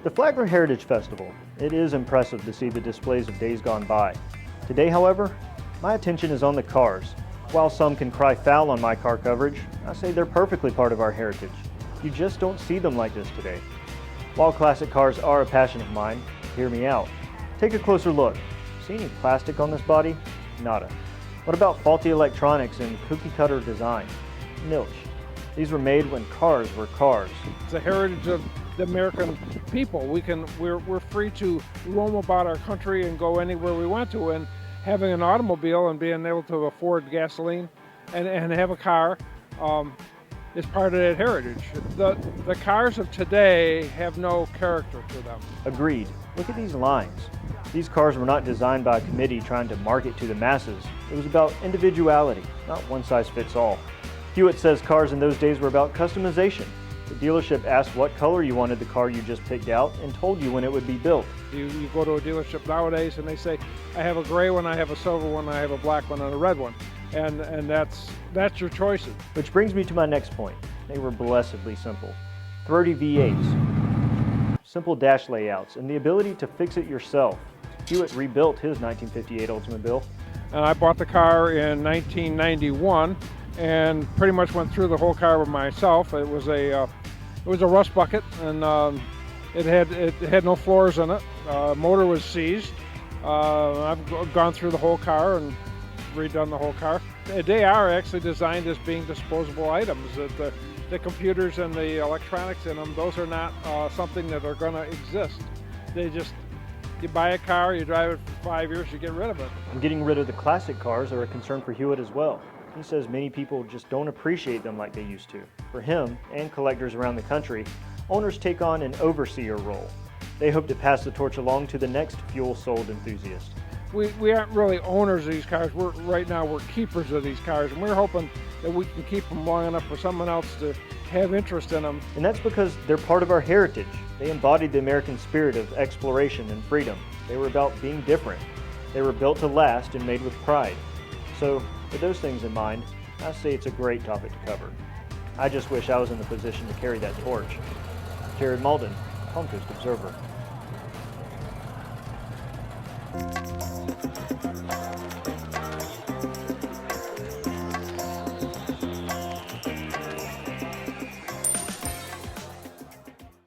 The Flagler Heritage Festival. It is impressive to see the displays of days gone by. Today, however, my attention is on the cars. While some can cry foul on my car coverage, I say they're perfectly part of our heritage. You just don't see them like this today. While classic cars are a passion of mine, hear me out. Take a closer look. See any plastic on this body? Nada. What about faulty electronics and cookie-cutter design? Nilch. These were made when cars were cars. It's a heritage of the American people. We're free to roam about our country and go anywhere we want to, and having an automobile and being able to afford gasoline and have a car is part of that heritage. The cars of today have no character to them. Agreed. Look at these lines. These cars were not designed by a committee trying to market to the masses. It was about individuality, not one size fits all. Hewitt says cars in those days were about customization. The dealership asked what color you wanted the car you just picked out and told you when it would be built. You go to a dealership nowadays and they say, I have a gray one, I have a silver one, I have a black one, and a red one. And that's your choices. Which brings me to my next point. They were blessedly simple. Throaty V8s, simple dash layouts, and the ability to fix it yourself. Hewitt rebuilt his 1958 Oldsmobile. And I bought the car in 1991 and pretty much went through the whole car with myself. It was a rust bucket, and it had no floors in it. Motor was seized. I've gone through the whole car and redone the whole car. They are actually designed as being disposable items. The computers and the electronics in them, those are not something that are going to exist. You buy a car, you drive it for 5 years, you get rid of it. And getting rid of the classic cars are a concern for Hewitt as well. He says many people just don't appreciate them like they used to. For him, and collectors around the country, owners take on an overseer role. They hope to pass the torch along to the next fuel-sold enthusiast. We aren't really owners of these cars. Right now we're keepers of these cars, and we're hoping that we can keep them long enough for someone else to have interest in them. And that's because they're part of our heritage. They embodied the American spirit of exploration and freedom. They were about being different. They were built to last and made with pride. So, with those things in mind, I say it's a great topic to cover. I just wish I was in the position to carry that torch. Jared Malden, Palm Coast Observer.